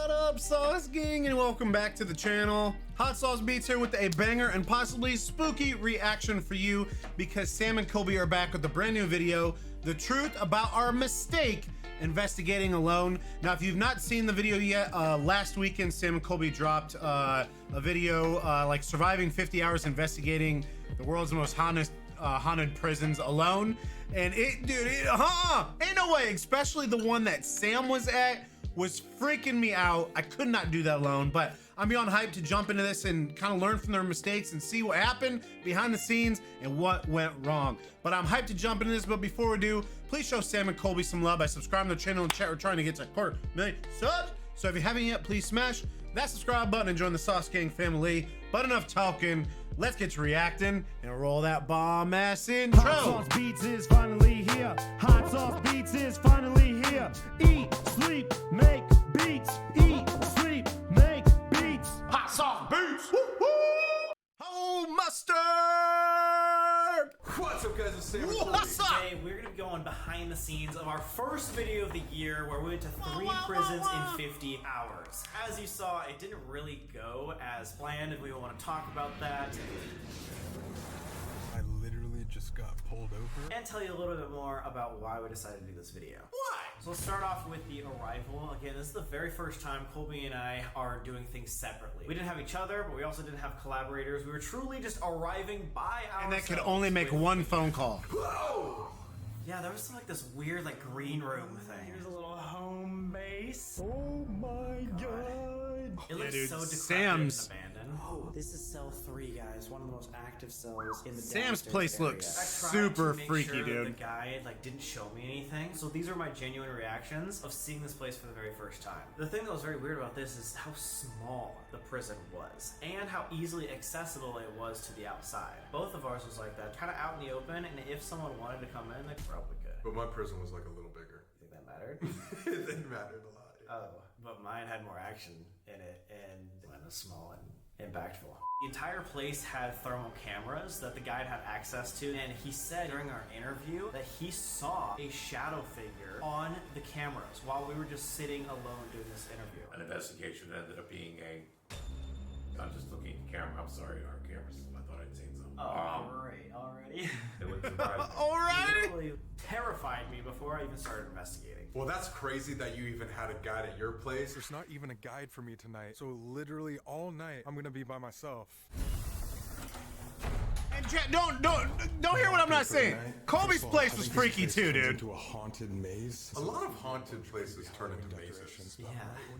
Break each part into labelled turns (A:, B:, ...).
A: What up, Sauce Gang, and welcome back to the channel. Hot Sauce Beats here with a banger and possibly spooky reaction for you because Sam and Colby are back with a brand new video, the truth about our mistake investigating alone. Now, if you've not seen the video yet, last weekend Sam and Colby dropped a video like surviving 50 hours investigating the world's most haunted prisons alone. And it, dude, ain't no way, especially the one that Sam was at, was freaking me out. I could not do that alone, but I'm beyond hyped to jump into this and kind of learn from their mistakes and see what happened behind the scenes and what went wrong. But I'm hyped to jump into this, but before we do, please show Sam and Colby some love by subscribing to the channel and chat. We're trying to get to 250,000 subs. So if you haven't yet, please smash that subscribe button and join the Sauce Gang family. But enough talking, let's get to reacting and roll that bomb ass intro.
B: Hot Sauce Beats is finally here. Hot Sauce Beats is finally here. Eat, sleep, make beats. Eat, sleep, make beats.
A: Hot Sauce Beats. Woo woo. Oh, mustard.
C: What's up, guys? It's Sam.
A: What's up?
D: Today we're gonna be going behind the scenes of our first video of the year where we went to 3 prisons in 50 hours. As you saw, it didn't really go as planned, and we want to talk about that
C: I literally just got pulled over.
D: and tell you a little bit more about why we decided to do this video.
A: Why?
D: So let's start off with the arrival. Again, this is the very first time Colby and I are doing things separately. We didn't have each other, but we also didn't have collaborators. We were truly just arriving by ourselves.
A: And that could only make one phone call.
C: Whoa!
D: Yeah, there was some like this weird like green room thing. Here's a little home base.
C: Oh my god!
D: It looks
A: dude,
D: so decrepit
A: Sam's-
D: and abandoned. Oh, this is cell 3, guys. One of the most active cells in the
A: Sam's
D: downstairs
A: place
D: area.
A: looks
D: I tried
A: super
D: to make
A: freaky,
D: sure that
A: dude.
D: The guide like didn't show me anything, so these are my genuine reactions of seeing this place for the very first time. The thing that was very weird about this is how small the prison was and how easily accessible it was to the outside. Both of ours was like that, kind of out in the open, and if someone wanted to come in, they probably could.
C: But my prison was like a little bigger.
D: You think that mattered?
C: It mattered a lot. Yeah.
D: Oh, but mine had more action in it, and mine was small and impactful. The entire place had thermal cameras that the guide had access to, and he said during our interview that he saw a shadow figure on the cameras while we were just sitting alone doing this interview.
E: An investigation ended up being not just looking at the camera. I'm sorry, our cameras. I thought I'd seen something.
D: Alright, already.
E: It wouldn't surprise me.
A: Alrighty.
D: Literally terrified me before I even started investigating.
C: Well, that's crazy that you even had a guide at your place. There's not even a guide for me tonight. So literally all night, I'm gonna be by myself.
A: And chat, don't hear what I'm not saying. Colby's place was freaky too, dude.
C: Into a haunted maze. A lot of haunted places turn into mazes.
D: Yeah.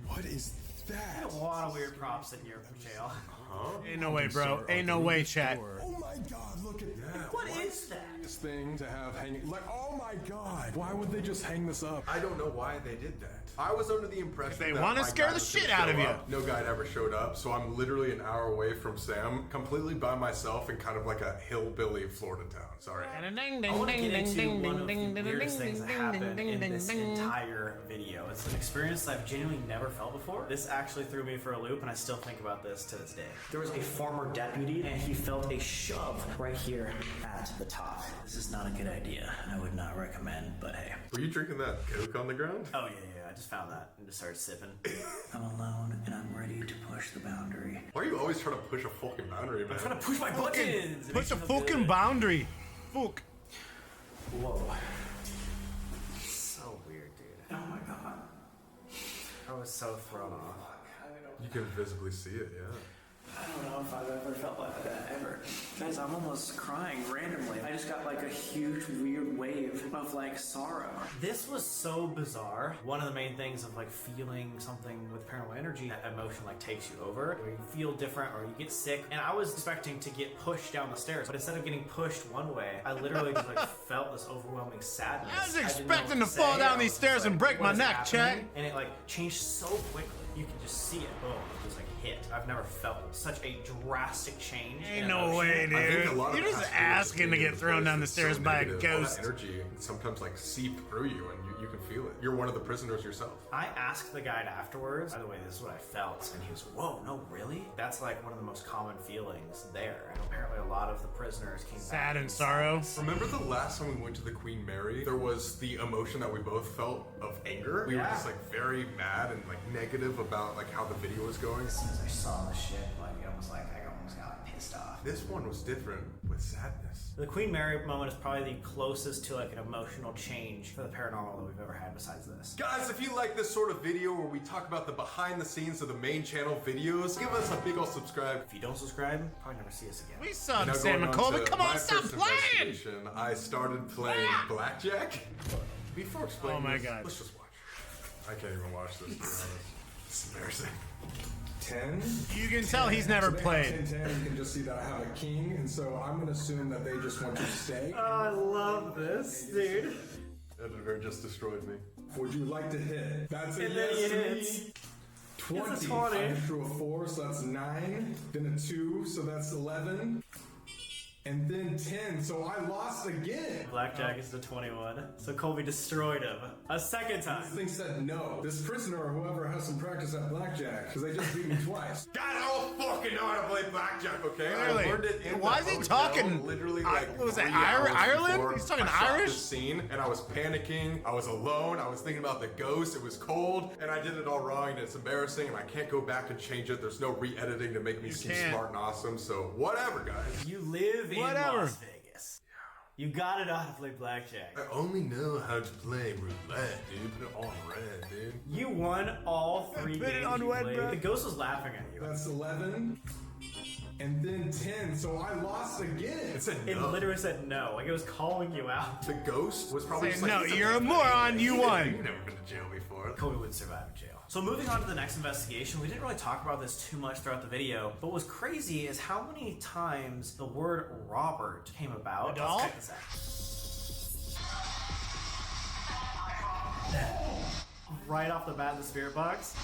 C: What is that?
D: A lot of weird props in your jail.
C: Huh?
A: Ain't no way, bro. Ain't no way, chat.
C: Oh my god, look at that.
D: What is that?
C: This thing to have hanging, like, oh my god. Why would they just hang this up? I don't know why they did that. I was under the impression
A: They
C: that
A: wanna
C: my
A: scare
C: guide
A: the
C: was gonna
A: shit out of
C: show
A: you.
C: up. No guide ever showed up, so I'm literally an hour away from Sam, completely by myself in kind of like a hillbilly Florida town. Sorry.
D: I want to get into one of the weirdest things that happened in this entire video. It's an experience that I've genuinely never felt before. This actually threw me for a loop, and I still think about this to this day. There was a former deputy, and he felt a shove right here at the top. This is not a good idea. I would not recommend, but hey.
C: Were you drinking that Coke on the ground?
D: Oh yeah, I just found that and just started sipping. I'm alone, and I'm ready to push the boundary.
C: Why are you always trying to push a fucking boundary, man?
D: I'm trying to push my buttons! It
A: Push
D: makes
A: a
D: me feel
A: fucking
D: good.
A: boundary. Fuck.
D: Whoa. So weird, dude. Oh my god. I was so thrown off.
C: You can visibly see it, yeah.
D: I don't know if I've ever felt like that ever. Guys, I'm almost crying randomly. I just got like a huge weird wave of like sorrow. This was so bizarre. One of the main things of like feeling something with paranormal energy, that emotion like takes you over, or you feel different or you get sick. And I was expecting to get pushed down the stairs, but instead of getting pushed one way, I literally just like felt this overwhelming sadness.
A: I was
D: didn't know
A: expecting
D: what
A: to fall
D: say.
A: down
D: I
A: these
D: was
A: stairs
D: just
A: and break
D: what
A: my
D: is
A: neck,
D: happening?
A: Chad.
D: And it like changed so quickly. You can just see it. Boom. It just like hit. I've never felt such a drastic change.
A: Ain't
D: in
A: no
D: emotion.
A: way,
C: I think a
A: dude.
C: lot of
A: You're
C: it
A: just
C: has to do with
A: asking to
C: being in
A: get
C: a
A: thrown
C: place
A: down the
C: that's so
A: stairs by a
C: negative. All that
A: ghost.
C: energy can sometimes like seep through you, and you can feel it. You're one of the prisoners yourself.
D: I asked the guide afterwards, by the way, this is what I felt, and he was, whoa, no, really? That's like one of the most common feelings there. And apparently a lot of the prisoners came back.
A: Sad and sorrow.
C: Remember the last time we went to the Queen Mary? There was the emotion that we both felt of anger. We were just like very mad and like negative about like how the video was going.
D: As soon as I saw the shit, like I almost got pissed off.
C: This one was different with sadness.
D: The Queen Mary moment is probably the closest to like an emotional change for the paranormal that we've ever had besides this.
C: Guys, if you like this sort of video where we talk about the behind the scenes of the main channel videos, give us a big ol' subscribe.
D: If you don't subscribe, you'll probably never see us again.
A: We saw
C: Now
A: Sam
C: going
A: and
C: on
A: Colby.
C: to
A: Come
C: my
A: on, stop
C: first
A: playing!
C: investigation, I started playing Blackjack. Before explaining
A: Oh my
C: this,
A: God.
C: let's just watch. I can't even watch this, to be honest. It's embarrassing.
F: 10.
A: You can tell he's never played.
F: 10, you can just see that I have a king, and so I'm gonna assume that they just want to stay.
D: Oh, I love this, dude.
C: Editor just destroyed me.
F: Would you like to hit? That's a
D: And then he
F: yes to
D: hits.
F: me. 20.
D: It's a 20.
F: I drew a 4, so that's 9. Then a 2, so that's 11. And then 10, so I lost again.
D: Blackjack is the 21, so Colby destroyed him a second time.
F: This thing said no. This prisoner or whoever has some practice at blackjack, because they just beat me twice.
C: God, I don't fucking know how to play blackjack, okay?
A: Really?
C: I learned it in
A: Why
C: the
A: is he
C: hotel,
A: talking?
C: literally like
A: was it
C: 3 hours
A: Ireland?
C: before
A: He's talking
C: I shot
A: Irish?
C: this scene, and I was panicking. I was alone. I was thinking about the ghost. It was cold, and I did it all wrong, and it's embarrassing, and I can't go back and change it. There's no re-editing to make me seem
A: can't.
C: smart and awesome. So whatever, guys.
D: You live in
A: Whatever.
D: Las Vegas. You gotta know how to play blackjack.
C: I only know how to play roulette, dude. Put it on red, dude.
D: You won all 3
A: Put it
D: games
A: on
D: you
A: red,
D: played.
A: bro.
D: The ghost was laughing at you.
F: That's 11. And then 10, so I lost again.
C: It said
D: It
C: no.
D: literally said no. Like it was calling you out.
C: The ghost was probably
A: Saying,
C: just like,
A: "No,
C: "It's
A: you're a
C: big
A: moron,
C: thing.
A: you won."
C: You've never been to jail before.
D: Colby would survive in jail. So moving on to the next investigation, we didn't really talk about this too much throughout the video, but what's crazy is how many times the word Robert came about.
A: The doll?
D: Let's check this out. Right off the bat in the spirit box.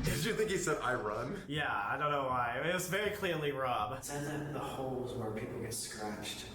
C: Did you think he said I run?
D: Yeah, I don't know why. It was very clearly Rob. It says that the holes where people get scratched.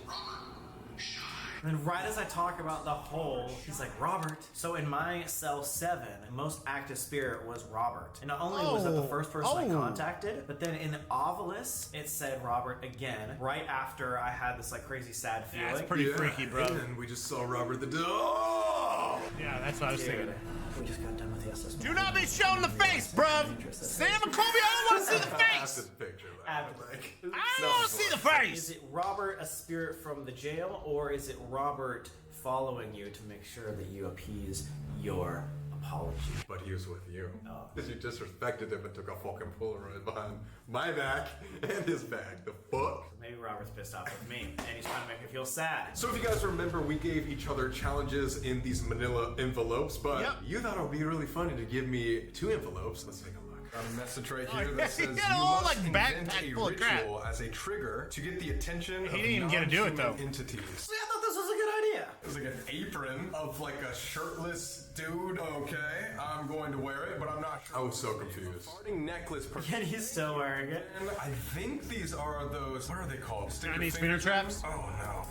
D: And then right as I talk about the hole, he's like, Robert. So in my cell 7, the most active spirit was Robert. And not only was that the first person I contacted, but then in Ovilus, it said Robert again, right after I had this like crazy sad feeling.
A: That's pretty freaky, bro.
C: And then we just saw Robert the dog.
A: Yeah, that's what I was thinking.
D: Dude, we just got done with the SS.
A: Do not be shown the face, bruv. Sam and Colby, I don't want to see the
C: That's
A: face.
C: the picture.
D: Like,
A: I don't want to see the
D: is
A: face.
D: it Robert, a spirit from the jail, or is it Robert following you to make sure that you appease your apology?
C: But he was with you.
D: Oh.
C: Because you disrespected him and took a fucking Polaroid behind my back and his bag. The fuck?
D: Maybe Robert's pissed off with me, and he's trying to make me feel sad.
C: So if you guys remember, we gave each other challenges in these manila envelopes, but
A: Yep.
C: you thought it would be really funny to give me 2 envelopes. Let's take a look.
F: Got a message right here that says
A: He
F: you
A: had a whole,
F: must
A: like,
F: invent
A: backpack
F: a
A: full of crap.
F: ritual as a trigger to get the attention of
A: didn't even get to do it, though.
F: non-human entities.
D: See, I thought this was a good idea.
F: It was like an apron of like a shirtless dude. Okay, I'm going to wear it, but I'm not sure.
C: I was so confused.
F: Farting necklace.
D: And he's still wearing it.
F: And I think these are those. What are they called? Stick your
A: Chinese
F: finger
A: spinner traps?
F: through? Oh no.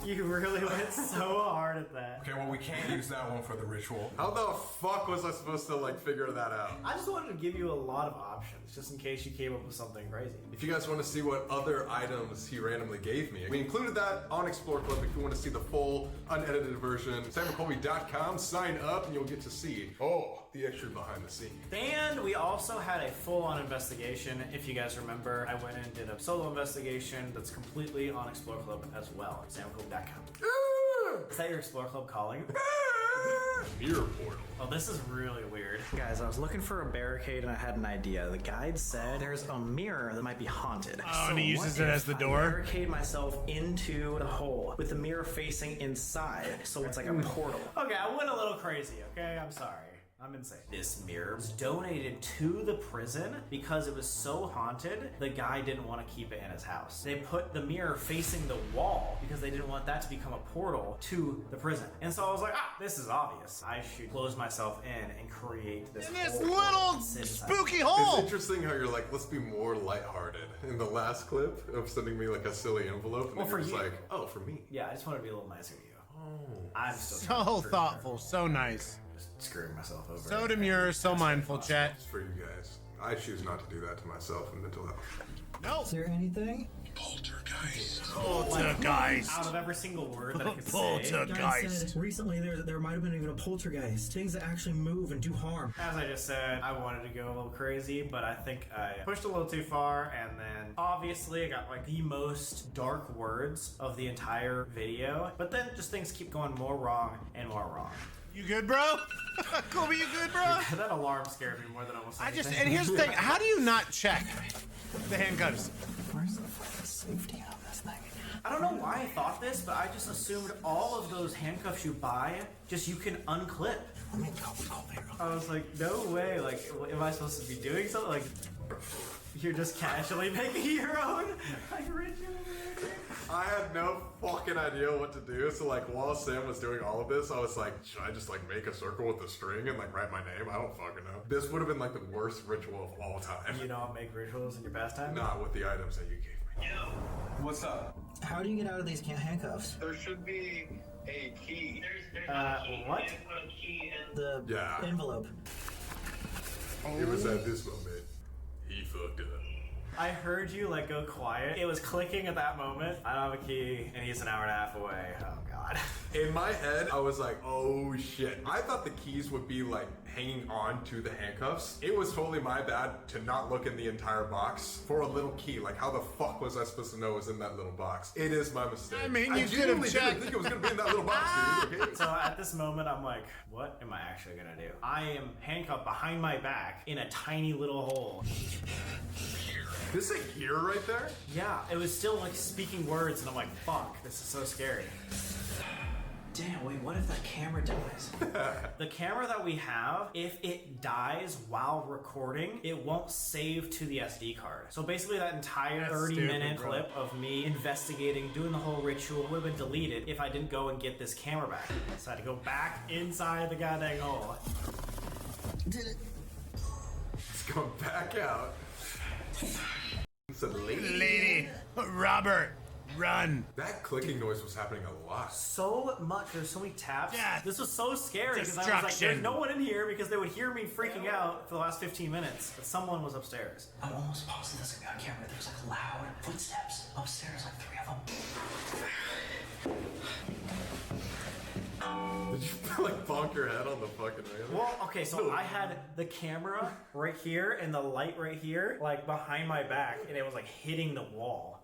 D: You really went so hard at that.
F: Okay, well we can't use that one for the ritual.
C: How the fuck was I supposed to like figure that out?
D: I just wanted to give you a lot of options, just in case you came up with something crazy.
C: If you guys want to see what other items he randomly gave me, we included that on Explore Club. If you want to see the full unedited version, SamandColby.com, sign up and you'll get to see the extra behind the scenes.
D: And we also had a full-on investigation. If you guys remember, I went and did a solo investigation that's completely on Explore Club as well. SamandColby.com. Is that your Explore Club calling?
C: Mirror portal.
D: Oh, this is really weird. Guys, I was looking for a barricade and I had an idea. The guide said there's a mirror that might be haunted.
A: Oh, and he uses
D: what
A: it
D: if
A: as the
D: I
A: door?
D: barricade myself into the hole with the mirror facing inside, so it's like a portal. Okay, I went a little crazy, okay? I'm sorry. I'm insane. This mirror was donated to the prison because it was so haunted, the guy didn't want to keep it in his house. They put the mirror facing the wall because they didn't want that to become a portal to the prison. And so I was like, this is obvious. I should close myself in and create this
A: In this
D: hole
A: little
D: and sit inside.
A: spooky
C: It's
A: hole.
C: interesting how you're like, let's be more lighthearted. In the last clip of sending me like a silly envelope, and
D: Well,
C: then
D: for
C: you're just
D: you.
C: like, oh, for me.
D: Yeah, I just want to be a little nicer to you. I'm still
A: So
D: trying to
A: thoughtful, so nice.
D: just screwing myself over.
A: So demure, so mindful, chat.
C: It's for you guys. I choose not to do that to myself and mental health.
A: No.
G: Is there anything?
B: Poltergeist.
D: Out of every single word that I could say.
B: Poltergeist.
G: Said recently there might have been even a poltergeist. Things that actually move and do harm.
D: As I just said, I wanted to go a little crazy, but I think I pushed a little too far, and then obviously I got like the most dark words of the entire video, but then just things keep going more wrong and more wrong.
A: You good, bro? Colby, you good, bro?
D: That alarm scared me more than almost anything.
A: And here's the thing, how do you not check the handcuffs?
G: Where's the fucking safety on this thing?
D: I don't know why I thought this, but I just assumed all of those handcuffs you buy, just you can unclip.
G: I mean, Colby.
D: I was like, no way, like, am I supposed to be doing something? Like, you're just casually making your own? Like, Richard.
C: I had no fucking idea what to do, so like while Sam was doing all of this, I was like, should I just like make a circle with a string and like write my name? I don't fucking know. This would have been like the worst ritual of all time.
D: You don't make rituals in your pastime?
C: Not with the items that you gave me.
F: What's up?
G: How do you get out of these handcuffs?
H: There should be a key.
D: What?
G: The
C: Yeah.
G: envelope.
C: It was at this moment he fucked up.
D: I heard you like go quiet. It was clicking at that moment. I don't have a key, and he's an hour and a half away. Oh god.
C: In my head, I was like, oh shit. I thought the keys would be like hanging on to the handcuffs. It was totally my bad to not look in the entire box for a little key. Like how the fuck was I supposed to know it was in that little box? It is my mistake.
A: I mean, you could have
C: genuinely
A: checked.
C: didn't think it was gonna be in that little box, dude. Okay.
D: So at this moment, I'm like, what am I actually gonna do? I am handcuffed behind my back in a tiny little hole.
C: This is a gear right there?
D: Yeah, it was still like speaking words, and I'm like, fuck, this is so scary.
G: Damn, wait, what if that camera dies?
D: The camera that we have, if it dies while recording, it won't save to the SD card. So basically that entire
A: That's
D: 30-minute
A: stupid, bro.
D: clip of me investigating, doing the whole ritual would have been deleted if I didn't go and get this camera back. So I had to go back inside the goddamn hole.
G: Did it?
C: It's going back out. It's a
A: Lady, Robert, run.
C: That clicking noise was happening a lot.
D: So much, there's so many taps.
A: Yeah.
D: This was so scary because I was like,
A: Destruction.
D: there's no one in here because they would hear me freaking out for the last 15 minutes. But someone was upstairs.
G: I'm almost positive this is on camera. There's like loud footsteps upstairs, like 3 of them.
C: Did you like bonk your head on the fucking railing?
D: Well, okay, so I had the camera right here and the light right here, like behind my back, and it was like hitting the wall.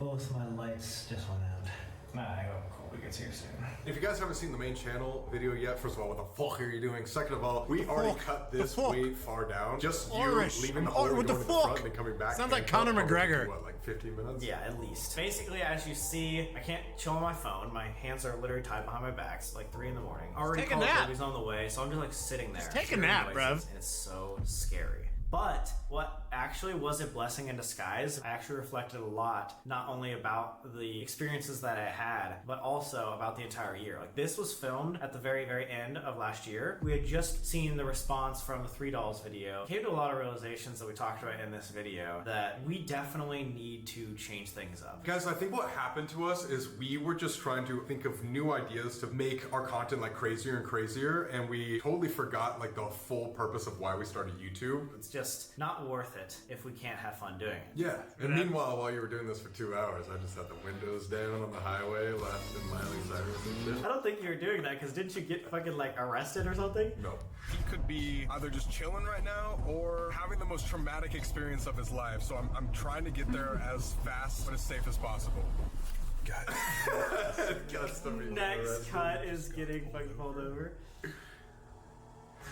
G: Both my lights just went out.
D: Nah, I hope Colby gets here soon.
C: If you guys haven't seen the main channel video yet, first of all, what the fuck are you doing? Second of all, we already
A: fuck?
C: cut this
A: The fuck?
C: way far down. Just you
A: Irish.
C: leaving the
A: Oh,
C: hole and
A: what
C: going
A: the
C: to the front
A: fuck?
C: and then coming back.
A: Sounds like
C: and
A: Conor
C: probably
A: McGregor.
C: took, what, like 15 minutes?
D: Yeah, at least. Basically, as you see, I can't chill on my phone. My hands are literally tied behind my back. It's like 3 in the morning. Already
A: take a
D: called
A: nap.
D: Colby's on the way, so I'm just like sitting there.
A: take a
D: hearing
A: nap,
D: voices,
A: bruv.
D: And it's so scary. But what actually was a blessing in disguise, I actually reflected a lot, not only about the experiences that I had, but also about the entire year. Like this was filmed at the very, very end of last year. We had just seen the response from the 3 Dolls video. Came to a lot of realizations that we talked about in this video that we definitely need to change things up.
C: Guys, I think what happened to us is we were just trying to think of new ideas to make our content like crazier and crazier, and we totally forgot like the full purpose of why we started YouTube.
D: It's just not worth it if we can't have fun doing it.
C: Yeah, and meanwhile, while you were doing this for 2 hours, I just had the windows down on the highway, left in Miley Cyrus and shit.
D: I don't think you were doing that because didn't you get fucking like arrested or something?
C: No.
F: He could be either just chilling right now or having the most traumatic experience of his life. So I'm trying to get there as fast but as safe as possible.
C: Guts to be
D: Next
C: arrested.
D: cut is getting fucking pulled over.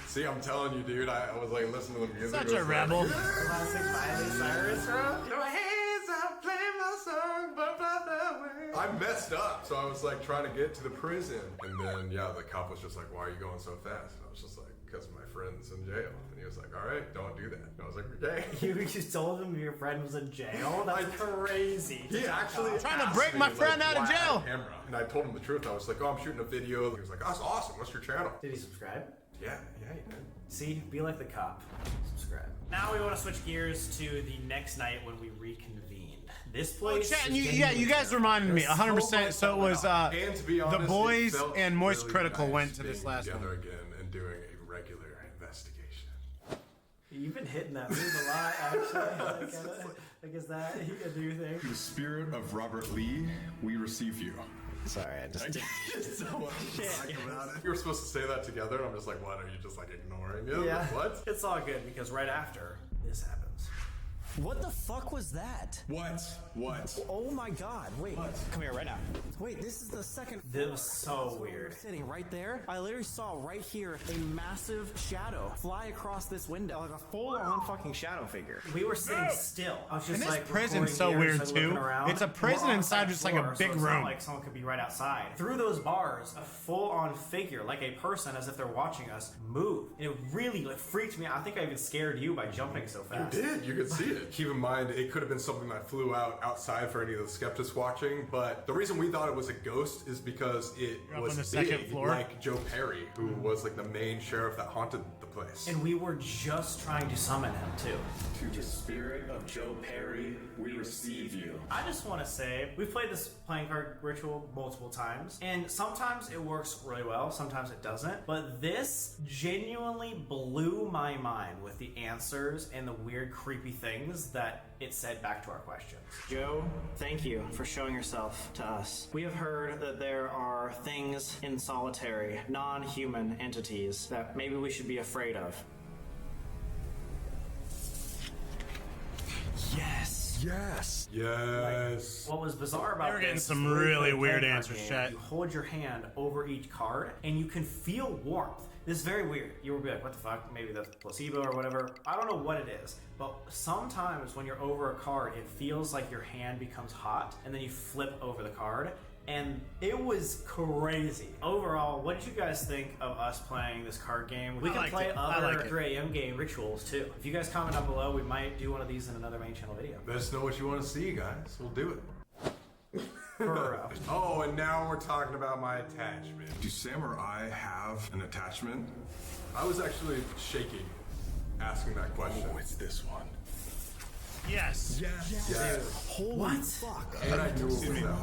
C: See, I'm telling you, dude, I was like listening to the music.
A: Such
C: it
A: a
C: was
A: rebel.
C: Like,
D: Classic Miley Cyrus, bro.
C: Throw hands up, play my song, but by the way. I messed up, so I was like trying to get to the prison. And then, yeah, the cop was just like, why are you going so fast? And I was just like, because my friend's in jail. And he was like, all right, don't do that. And I was like, okay.
D: You just told him your friend was in jail? That's crazy.
C: He actually
A: Trying to
C: asked
A: break
C: me,
A: my friend
C: like,
A: out of
C: why I had
A: jail.
C: a camera. And I told him the truth. I was like, oh, I'm shooting a video. He was like, that's awesome. What's your channel?
D: Did he subscribe?
C: Yeah, he did.
D: See, be like the cop. Subscribe. Now we want to switch gears to the next night when we reconvened. This place.
A: Chat,
D: is
A: you,
D: getting
A: yeah, you guys reminded me
D: There's
A: 100%. So it was
C: And to be honest,
A: the
C: it
A: boys
C: felt
A: and Moist
C: really
A: Critical
C: nice
A: went to
C: being
A: this last
C: together
A: one.
C: again and doing a regular investigation.
D: You've been hitting that move a lot, actually. Like, is that a new thing?
F: In the spirit of Robert Lee, we receive you.
D: Sorry, I just
C: don't want to talk about it. You were supposed to say that together, and I'm just like, what? Are you just like ignoring it?
D: Yeah.
C: What?
D: It's all good because right after this happens.
G: What the fuck was that?
F: What?
G: Oh my god, wait.
F: What?
G: Come here right now. Wait, this is the second
D: This was so weird.
G: sitting right there. I literally saw right here a massive shadow fly across this window. Like a full-on fucking shadow figure.
D: We were sitting still. I was just
A: And this
D: like
A: prison's
D: recording
A: so
D: here,
A: weird,
D: just,
A: too.
D: looking around.
A: It's a prison
D: We're on the
A: inside
D: second
A: just like a
D: floor,
A: big
D: so it's
A: room.
D: not like someone could be right outside. Through those bars, a full-on figure, like a person, as if they're watching us, move. And it really like freaked me out. I think I even scared you by jumping so fast.
C: You did. You could see it. Keep in mind, it could have been something that flew out outside for any of the skeptics watching. But the reason we thought it was a ghost is because it
A: Up
C: was
A: on the
C: big,
A: second floor?
C: like Joe Perry, who was like the main sheriff that haunted the place.
D: And we were just trying to summon him too.
F: To the spirit of Joe Perry, we receive you.
D: I just want to say, we've played this playing card ritual multiple times, and sometimes it works really well, sometimes it doesn't, but this genuinely blew my mind with the answers and the weird, creepy things that it said back to our questions.
G: Joe, thank you for showing yourself to us. We have heard that there are things in solitary, non-human entities that maybe we should be afraid of. Yes.
C: Yes.
D: What was bizarre about
A: They were getting
D: this
A: some
D: is when we
A: really
D: play a
A: weird
D: playing card
A: answers,
D: game,
A: chat.
D: You hold your hand over each card, and you can feel warmth. This is very weird. You will be like, what the fuck? Maybe that's placebo or whatever. I don't know what it is. But sometimes when you're over a card, it feels like your hand becomes hot, and then you flip over the card. And it was crazy. Overall, what did you guys think of us playing this card game? We can
A: liked
D: play
A: it. I
D: other
A: like it.
D: 3 AM game rituals too. If you guys comment down below, we might do one of these in another main channel video.
C: Let us know what you want to see, guys. We'll do it.
D: For
C: Oh, and now we're talking about my attachment.
F: Do Sam or I have an attachment?
C: I was actually shaking asking that question.
F: Oh, it's this one.
A: Yes.
C: Yes.
G: Holy fuck.
C: And I knew it was that.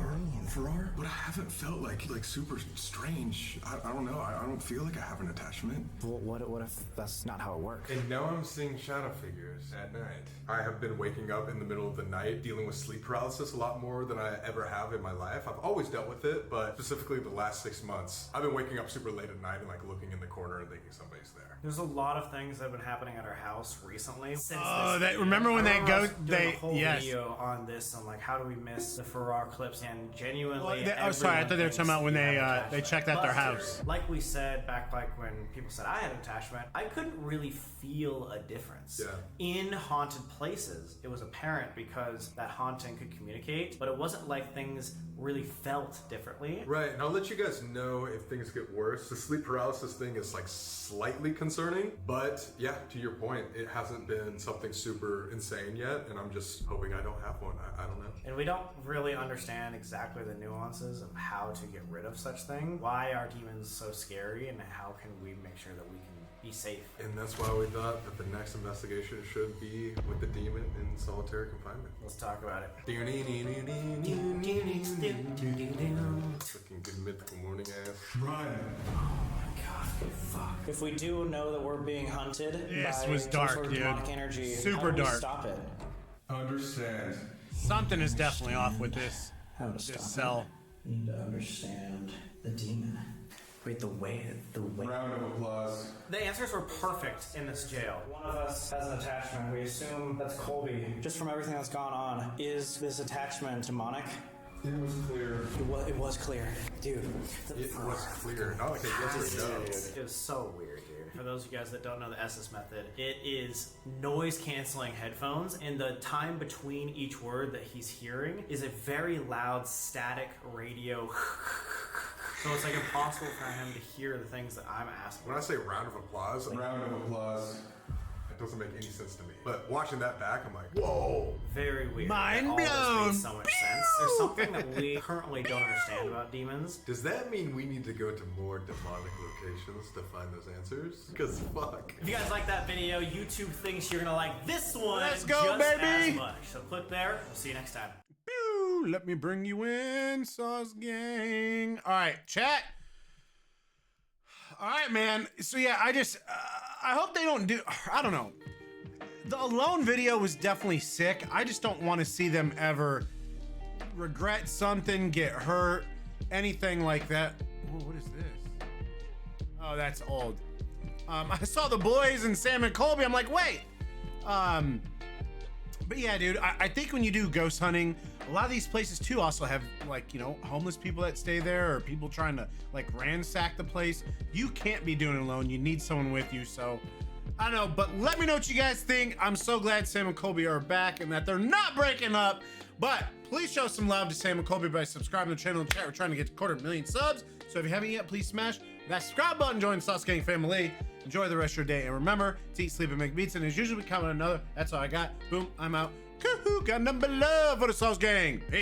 F: Farrar? But I haven't felt like super strange. I don't know. I don't feel like I have an attachment.
G: Well, what if that's not how it works?
C: And now I'm seeing shadow figures at night. I have been waking up in the middle of the night dealing with sleep paralysis a lot more than I ever have in my life. I've always dealt with it, but specifically the last 6 months, I've been waking up super late at night and like looking in the corner and thinking somebody's there.
D: There's a lot of things that have been happening at our house recently. Since
A: Oh,
D: this
A: remember when they
D: remember
A: go?
D: us doing a whole video on this and like how do we miss the Farrar clips and genuinely.
A: Oh, sorry, I thought they were talking about when they checked out their house.
D: Like we said back like when people said I had an attachment, I couldn't really feel a difference.
C: Yeah.
D: In haunted places, it was apparent because that haunting could communicate, but it wasn't like things really felt differently.
C: Right, and I'll let you guys know if things get worse. The sleep paralysis thing is like slightly concerning, but yeah, to your point, it hasn't been something super insane yet, and I'm just hoping I don't have one. I don't know.
D: And we don't really understand exactly the nuances of how to get rid of such thing. Why are demons so scary, and how can we make sure that we can be safe?
C: And that's why we thought that the next investigation should be with the demon in solitary confinement.
D: Let's talk about it.
C: Fucking good mythical morning ass.
F: Ryan.
G: If we do know that we're being hunted
A: This
G: by
A: was
G: some
A: dark,
G: sort of
A: dude.
G: demonic energy,
A: Super
G: how do we
A: dark.
G: stop it?
F: Understand.
A: Something is definitely off with this
G: How to stop
A: cell.
G: it? We need to understand the demon. Wait, the way.
F: Round of applause.
D: The answers were perfect in this jail. One of us has an attachment. We assume that's Colby.
G: Just from everything that's gone on, is this attachment demonic?
F: It was clear.
G: It was clear, dude.
C: It was clear. Not like a yes or no.
D: It was so weird, dude. For those of you guys that don't know the SS method, it is noise canceling headphones, and the time between each word that he's hearing is a very loud static radio. So it's like impossible for him to hear the things that I'm asking.
C: When I say round of applause,
F: Round of applause.
C: it doesn't make any sense to me. But watching that back, I'm like, whoa.
D: Very weird.
A: Mind
D: All this
A: blown.
D: made so much sense. There's something that we currently don't understand about demons.
C: Does that mean we need to go to more demonic locations to find those answers? Because fuck.
D: If you guys like that video, YouTube thinks you're gonna like this one
A: Let's go,
D: just
A: baby.
D: as much. So click there. We'll see you next time.
A: Pew, let me bring you in, Sauce Gang. All right, chat. All right, man. So yeah, I hope they don't do. I don't know. the Alone video was definitely sick. I just don't want to see them ever regret something, get hurt, anything like that. Whoa, what is this? Oh, that's old. I saw the boys and Sam and Colby. I'm like, wait. But yeah, dude, I think when you do ghost hunting, a lot of these places too also have, like, you know, homeless people that stay there or people trying to like ransack the place. You can't be doing it alone. You need someone with you. So I don't know, but let me know what you guys think. I'm so glad Sam and Colby are back and that they're not breaking up. But please show some love to Sam and Colby by subscribing to the channel and chat. We're trying to get to 250,000 subs. So if you haven't yet, please smash that subscribe button. Join the Sauce Gang family. Enjoy the rest of your day. And remember to eat, sleep, and make beats. And as usual, we count on another. That's all I got. Boom, I'm out. Got number love for the Sauce Gang. Peace.